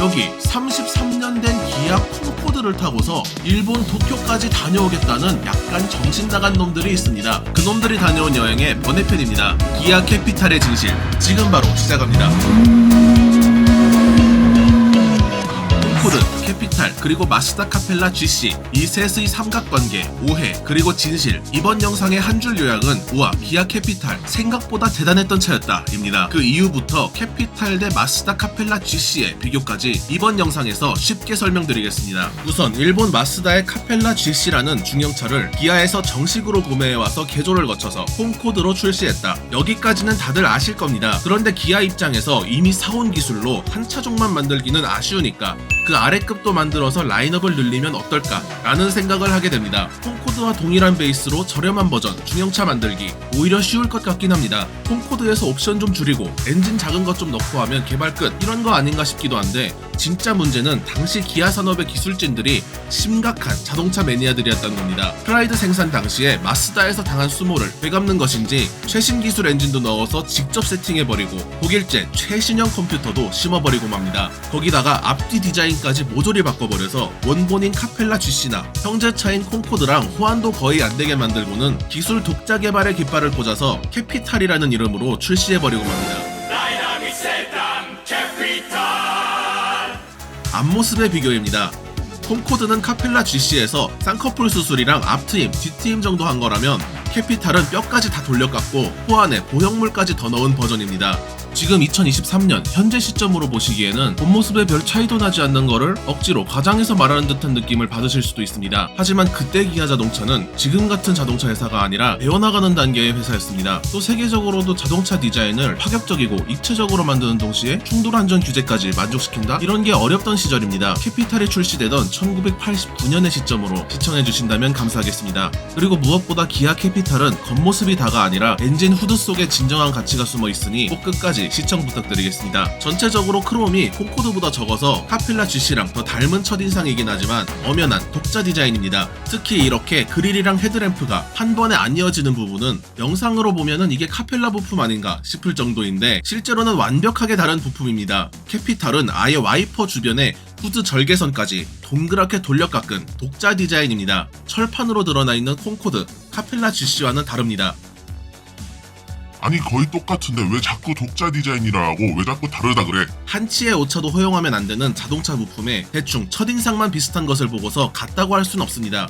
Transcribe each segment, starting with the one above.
여기 33년 된 기아 콩코드를 타고서 일본 도쿄까지 다녀오겠다는 약간 정신 나간 놈들이 있습니다. 그 놈들이 다녀온 여행의 번외편입니다. 기아 캐피탈의 진실, 지금 바로 시작합니다. 콩코드, 캐피탈, 그리고 마스다 카펠라 GC, 이 셋의 삼각관계, 오해, 그리고 진실. 이번 영상의 한 줄 요약은 우와, 기아 캐피탈 생각보다 대단했던 차였다 입니다. 그 이후부터 캐피탈 대 마스다 카펠라 GC의 비교까지 이번 영상에서 쉽게 설명드리겠습니다. 우선 일본 마스다의 카펠라 GC라는 중형차를 기아에서 정식으로 구매해와서 개조를 거쳐서 콩코드로 출시했다. 여기까지는 다들 아실 겁니다. 그런데 기아 입장에서 이미 사온 기술로 한 차종만 만들기는 아쉬우니까 그 아래급도 만들어서 라인업을 늘리면 어떨까 라는 생각을 하게 됩니다. 콩코드와 동일한 베이스로 저렴한 버전 중형차 만들기 오히려 쉬울 것 같긴 합니다. 콩코드에서 옵션 좀 줄이고 엔진 작은 것 좀 넣고 하면 개발 끝, 이런 거 아닌가 싶기도 한데, 진짜 문제는 당시 기아 산업의 기술진들이 심각한 자동차 매니아들이었다는 겁니다. 프라이드 생산 당시에 마스다에서 당한 수모를 되갚는 것인지 최신 기술 엔진도 넣어서 직접 세팅해버리고 독일제 최신형 컴퓨터도 심어버리고 맙니다. 거기다가 앞뒤 디자인까지 모조리 바꿔버려서 원본인 카펠라 GC나 형제차인 콩코드랑 호환도 거의 안되게 만들고는 기술 독자 개발의 깃발을 꽂아서 캐피탈이라는 이름으로 출시해버리고 맙니다. 앞모습의 비교입니다. 콩코드는 카펠라 GC에서 쌍꺼풀 수술이랑 앞트임, 뒷트임 정도 한 거라면 캐피탈은 뼈까지 다 돌려깎고 호환에 보형물까지 더 넣은 버전입니다. 지금 2023년 현재 시점으로 보시기에는 본모습에 별 차이도 나지 않는 거를 억지로 과장해서 말하는 듯한 느낌을 받으실 수도 있습니다. 하지만 그때 기아 자동차는 지금 같은 자동차 회사가 아니라 배워나가는 단계의 회사였습니다. 또 세계적으로도 자동차 디자인을 파격적이고 입체적으로 만드는 동시에 충돌 안전 규제까지 만족시킨다? 이런 게 어렵던 시절입니다. 캐피탈이 출시되던 1989년의 시점으로 시청해주신다면 감사하겠습니다. 그리고 무엇보다 기아 캐피탈은 겉모습이 다가 아니라 엔진 후드 속에 진정한 가치가 숨어 있으니 꼭 끝까지 시청 부탁드리겠습니다. 전체적으로 크롬이 콩코드보다 적어서 카펠라 GC랑 더 닮은 첫인상이긴 하지만 엄연한 독자 디자인입니다. 특히 이렇게 그릴이랑 헤드램프가 한 번에 안 이어지는 부분은 영상으로 보면은 이게 카펠라 부품 아닌가 싶을 정도인데 실제로는 완벽하게 다른 부품입니다. 캐피탈은 아예 와이퍼 주변에 후드 절개선까지 동그랗게 돌려 깎은 독자 디자인입니다. 철판으로 드러나 있는 콩코드, 카펠라 GC와는 다릅니다. 아니 거의 똑같은데 왜 자꾸 독자 디자인이라 하고 왜 자꾸 다르다 그래? 한치의 오차도 허용하면 안 되는 자동차 부품에 대충 첫인상만 비슷한 것을 보고서 같다고 할 순 없습니다.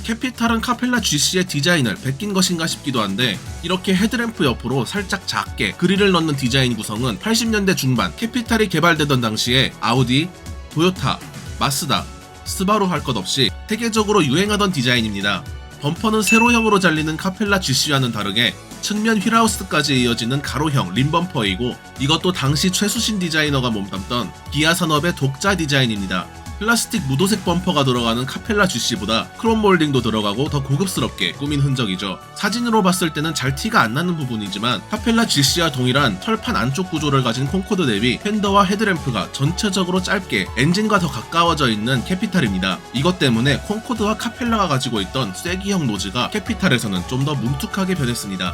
캐피탈은 카펠라 GC의 디자인을 베낀 것인가 싶기도 한데 이렇게 헤드램프 옆으로 살짝 작게 그릴을 넣는 디자인 구성은 80년대 중반 캐피탈이 개발되던 당시에 아우디, 토요타, 마스다, 스바루 할 것 없이 세계적으로 유행하던 디자인입니다. 범퍼는 세로형으로 잘리는 카펠라 GC와는 다르게 측면 휠하우스까지 이어지는 가로형 림 범퍼이고 이것도 당시 최수신 디자이너가 몸담던 기아 산업의 독자 디자인입니다. 플라스틱 무도색 범퍼가 들어가는 카펠라 GC보다 크롬 몰딩도 들어가고 더 고급스럽게 꾸민 흔적이죠. 사진으로 봤을 때는 잘 티가 안 나는 부분이지만 카펠라 GC와 동일한 철판 안쪽 구조를 가진 콩코드 대비 팬더와 헤드램프가 전체적으로 짧게 엔진과 더 가까워져 있는 캐피탈입니다. 이것 때문에 콩코드와 카펠라가 가지고 있던 쐐기형 노즈가 캐피탈에서는 좀 더 뭉툭하게 변했습니다.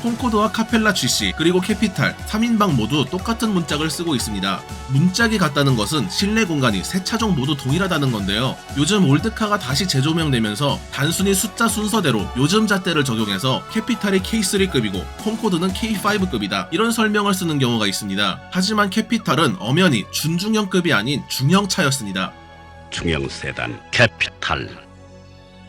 콩코드와 카펠라 GC 그리고 캐피탈 3인방 모두 똑같은 문짝을 쓰고 있습니다. 문짝이 같다는 것은 실내 공간이 세 차종 모두 동일하다는 건데요. 요즘 올드카가 다시 재조명되면서 단순히 숫자 순서대로 요즘 잣대를 적용해서 캐피탈이 K3급이고 콩코드는 K5급이다 이런 설명을 쓰는 경우가 있습니다. 하지만 캐피탈은 엄연히 준중형급이 아닌 중형차였습니다. 중형 세단 캐피탈.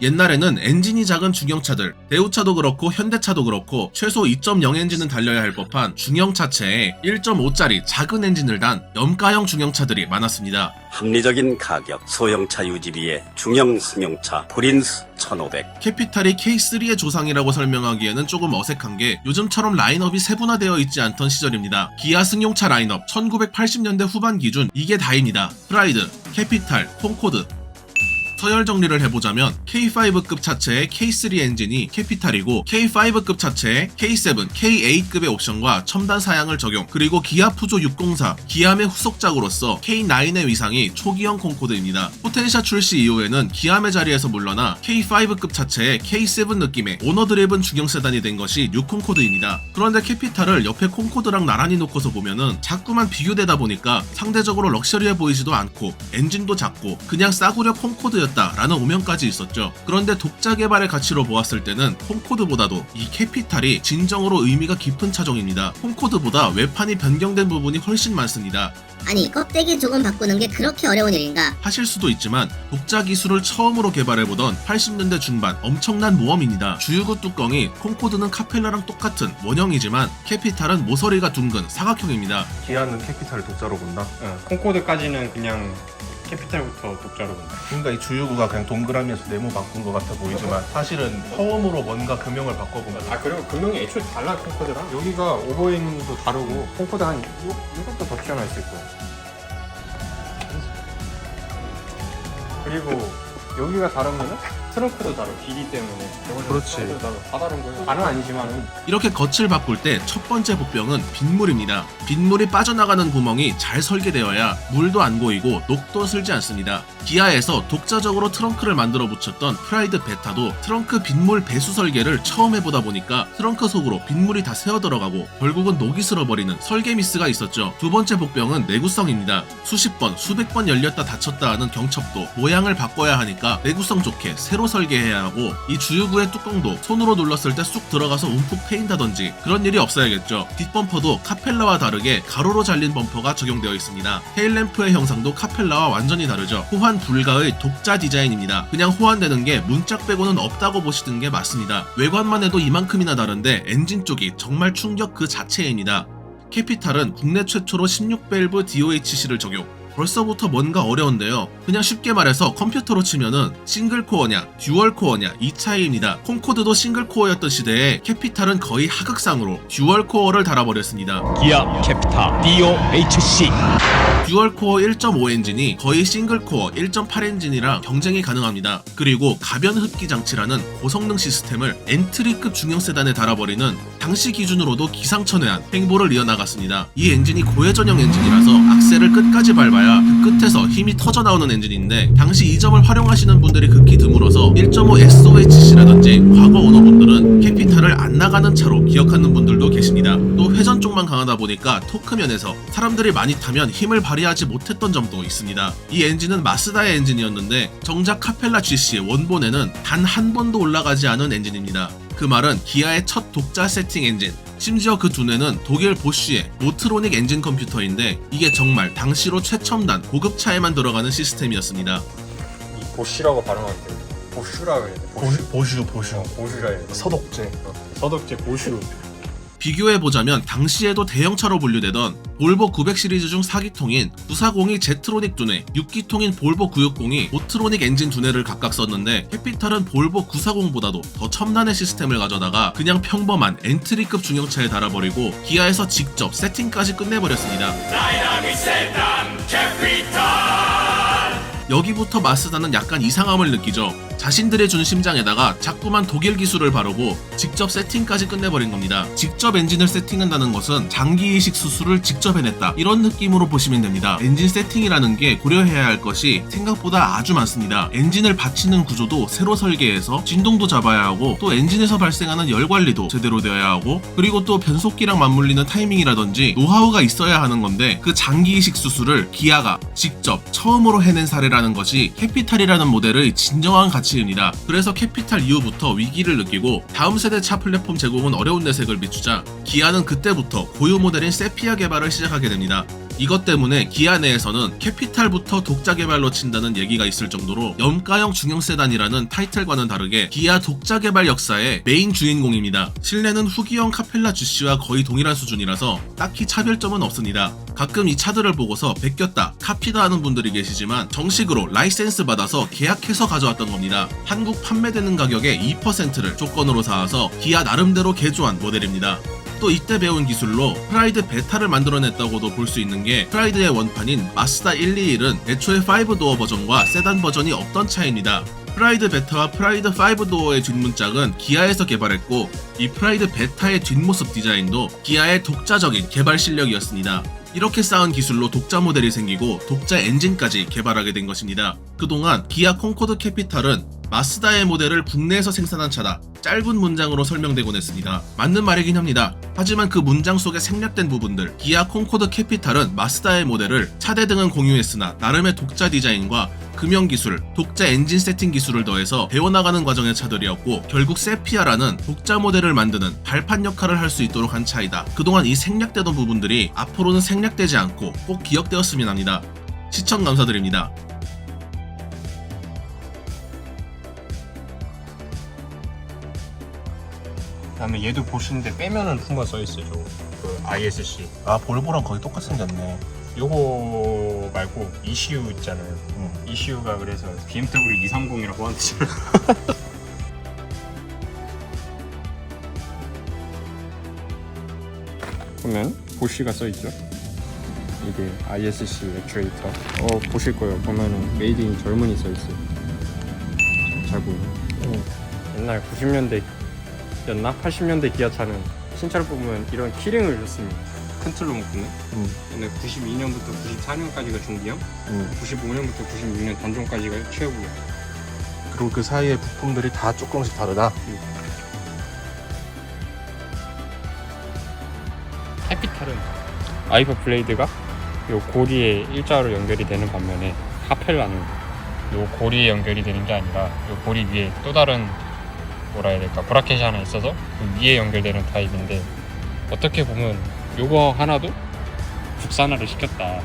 옛날에는 엔진이 작은 중형차들, 대우차도 그렇고 현대차도 그렇고 최소 2.0 엔진은 달려야 할 법한 중형차체에 1.5짜리 작은 엔진을 단 염가형 중형차들이 많았습니다. 합리적인 가격, 소형차 유지비에 중형 승용차 프린스 1500. 캐피탈이 K3의 조상이라고 설명하기에는 조금 어색한 게 요즘처럼 라인업이 세분화되어 있지 않던 시절입니다. 기아 승용차 라인업 1980년대 후반 기준 이게 다입니다. 프라이드, 캐피탈, 콩코드. 서열 정리를 해보자면 K5급 차체의 K3 엔진이 캐피탈이고 K5급 차체의 K7, K8급의 옵션과 첨단 사양을 적용, 그리고 기아 푸조 604, 기암의 후속작으로서 K9의 위상이 초기형 콩코드입니다. 포텐샤 출시 이후에는 기암의 자리에서 물러나 K5급 차체의 K7 느낌의 오너 드리븐 중형 세단이 된 것이 뉴 콩코드입니다. 그런데 캐피탈을 옆에 콩코드랑 나란히 놓고서 보면은 자꾸만 비교되다 보니까 상대적으로 럭셔리해 보이지도 않고 엔진도 작고 그냥 싸구려 콩코드였다라는 오명까지 있었죠. 그런데 독자 개발의 가치로 보았을 때는 콩코드보다도 이 캐피탈이 진정으로 의미가 깊은 차종입니다. 콩코드보다 외판이 변경된 부분이 훨씬 많습니다. 아니 껍데기 조금 바꾸는 게 그렇게 어려운 일인가? 하실 수도 있지만 독자 기술을 처음으로 개발해보던 80년대 중반 엄청난 모험입니다. 주유구 뚜껑이 콩코드는 카펠라랑 똑같은 원형이지만 캐피탈은 모서리가 둥근 사각형입니다. 기아는 캐피탈을 독자로 본다? 콩코드까지는 그냥 캐피탈부터 독자로 본다. 그러니까 이 주유구가 그냥 동그라미에서 네모 바꾼 것 같아 보이지만 사실은 처음으로 뭔가 금형을 바꿔본 거야. 그리고 금형이 애초에 달라 콩코드랑. 여기가 오버행도 다르고 콩코드 한 이것도 더 튀어나와 있을 거야. 그리고 여기가 다르면은 트렁크도 다르고 길이 때문에. 그렇지. 다 다른 거예요. 다는 아니지만은. 이렇게 겉을 바꿀 때 첫 번째 복병은 빗물입니다. 빗물이 빠져나가는 구멍이 잘 설계되어야 물도 안 고이고 녹도 슬지 않습니다. 기아에서 독자적으로 트렁크를 만들어 붙였던 프라이드 베타도 트렁크 빗물 배수 설계를 처음 해보다 보니까 트렁크 속으로 빗물이 다 새어 들어가고 결국은 녹이 슬어버리는 설계 미스가 있었죠. 두 번째 복병은 내구성입니다. 수십 번, 수백 번 열렸다 닫혔다 하는 경첩도 모양을 바꿔야 하니까 내구성 좋게 새로 설계해야 하고, 이 주유구의 뚜껑도 손으로 눌렀을 때 쑥 들어가서 움푹 패인다든지 그런 일이 없어야겠죠. 뒷범퍼도 카펠라와 다르게 가로로 잘린 범퍼가 적용되어 있습니다. 테일램프의 형상도 카펠라와 완전히 다르죠. 호환 불가의 독자 디자인입니다. 그냥 호환되는 게 문짝 빼고는 없다고 보시는 게 맞습니다. 외관만 해도 이만큼이나 다른데 엔진 쪽이 정말 충격 그 자체입니다. 캐피탈은 국내 최초로 16밸브 DOHC를 적용. 벌써부터 뭔가 어려운데요. 그냥 쉽게 말해서 컴퓨터로 치면은 싱글 코어냐 듀얼 코어냐 이 차이입니다. 콩코드도 싱글 코어였던 시대에 캐피탈은 거의 하극상으로 듀얼 코어를 달아버렸습니다. 기아 캐피탈 DOHC 듀얼 코어 1.5 엔진이 거의 싱글 코어 1.8 엔진이랑 경쟁이 가능합니다. 그리고 가변 흡기 장치라는 고성능 시스템을 엔트리급 중형 세단에 달아버리는 당시 기준으로도 기상천외한 행보를 이어나갔습니다. 이 엔진이 고회전형 엔진이라서 악셀을 끝까지 밟아야 그 끝에서 힘이 터져 나오는 엔진인데, 당시 이 점을 활용하시는 분들이 극히 드물어서 1.5 SOHC라든지 과거 오너분들은 캐피탈을 안 나가는 차로 기억하는 분들도 계십니다. 또 회전 쪽만 강하다 보니까 토크 면에서 사람들이 많이 타면 힘을 발휘하지 못했던 점도 있습니다. 이 엔진은 마스다의 엔진이었는데 정작 카펠라 GC의 원본에는 단 한 번도 올라가지 않은 엔진입니다. 그 말은 기아의 첫 독자 세팅 엔진, 심지어 그 두뇌는 독일 보쉬의 모트로닉 엔진 컴퓨터인데 이게 정말 당시로 최첨단 고급차에만 들어가는 시스템이었습니다. 이 보쉬라고 발음하는데 보슈라고 해야 돼. 보슈 보슈라 해야 돼. 서독제. 서독제 보슈. 비교해보자면 당시에도 대형차로 분류되던 볼보 900 시리즈 중 4기통인 940이 제트로닉 두뇌, 6기통인 볼보 960이 모트로닉 엔진 두뇌를 각각 썼는데, 캐피탈은 볼보 940보다도 더 첨단의 시스템을 가져다가 그냥 평범한 엔트리급 중형차에 달아버리고 기아에서 직접 세팅까지 끝내버렸습니다. 여기부터 마스다는 약간 이상함을 느끼죠. 자신들의 준 심장에다가 자꾸만 독일 기술을 바르고 직접 세팅까지 끝내버린 겁니다. 직접 엔진을 세팅한다는 것은 장기이식 수술을 직접 해냈다, 이런 느낌으로 보시면 됩니다. 엔진 세팅이라는 게 고려해야 할 것이 생각보다 아주 많습니다. 엔진을 받치는 구조도 새로 설계해서 진동도 잡아야 하고, 또 엔진에서 발생하는 열 관리도 제대로 되어야 하고, 그리고 또 변속기랑 맞물리는 타이밍이라든지 노하우가 있어야 하는 건데, 그 장기이식 수술을 기아가 직접 처음으로 해낸 사례라는 것이 캐피탈이라는 모델의 진정한 가치입니다. 그래서 캐피탈 이후부터 위기를 느끼고 다음 세대 차 플랫폼 제공은 어려운 내색을 비추자 기아는 그때부터 고유 모델인 세피아 개발을 시작하게 됩니다. 이것 때문에 기아 내에서는 캐피탈부터 독자 개발로 친다는 얘기가 있을 정도로 염가형 중형 세단이라는 타이틀과는 다르게 기아 독자 개발 역사의 메인 주인공입니다. 실내는 후기형 카펠라 GC와 거의 동일한 수준이라서 딱히 차별점은 없습니다. 가끔 이 차들을 보고서 베꼈다, 카피다 하는 분들이 계시지만 정식으로 라이센스 받아서 계약해서 가져왔던 겁니다. 한국 판매되는 가격의 2%를 조건으로 쌓아서 기아 나름대로 개조한 모델입니다. 또 이때 배운 기술로 프라이드 베타를 만들어냈다고도 볼 수 있는 게 프라이드의 원판인 마스다 121은 애초에 5도어 버전과 세단 버전이 없던 차이입니다. 프라이드 베타와 프라이드 5도어의 뒷문짝은 기아에서 개발했고 이 프라이드 베타의 뒷모습 디자인도 기아의 독자적인 개발 실력이었습니다. 이렇게 쌓은 기술로 독자 모델이 생기고 독자 엔진까지 개발하게 된 것입니다. 그동안 기아 콩코드 캐피탈은 마스다의 모델을 국내에서 생산한 차다. 짧은 문장으로 설명되곤 했습니다. 맞는 말이긴 합니다. 하지만 그 문장 속에 생략된 부분들, 기아 콩코드 캐피탈은 마스다의 모델을 차대 등은 공유했으나 나름의 독자 디자인과 금형 기술, 독자 엔진 세팅 기술을 더해서 배워나가는 과정의 차들이었고 결국 세피아라는 독자 모델을 만드는 발판 역할을 할 수 있도록 한 차이다. 그동안 이 생략되던 부분들이 앞으로는 생략되지 않고 꼭 기억되었으면 합니다. 시청 감사드립니다. 그다음에 얘도 보시는데 빼면은 푸마 써있어요. 저거 그 ISC. 아 볼보랑 거의 똑같이 생겼네. 요거 말고 ECU 있잖아요. ECU가 그래서 BMW 230이라고 하는지. 보면 보쉬가 써있죠. 이게 ISC 액추에이터. 보실 거예요. 보면은 메이드 인 젊은이 써있어요. 잘 보이네. 옛날 90년대였나? 80년대 기아차는 신차를 보면 이런 키링을 줬습니다. 큰 틀로 묶는. 근데 92년부터 94년까지가 중기형, 95년부터 96년 단종까지가 최후형. 그리고 그 사이의 부품들이 다 조금씩 다르다. 캐피탈은 아이퍼 블레이드가 요 고리에 일자로 연결이 되는 반면에 카펠라는 요 고리에 연결이 되는 게 아니라 요 고리 위에 또 다른 뭐라 해야 될까 브라켓이 하나 있어서 그 위에 연결되는 타입인데 어떻게 보면 요거 하나도 국산화를 시켰다.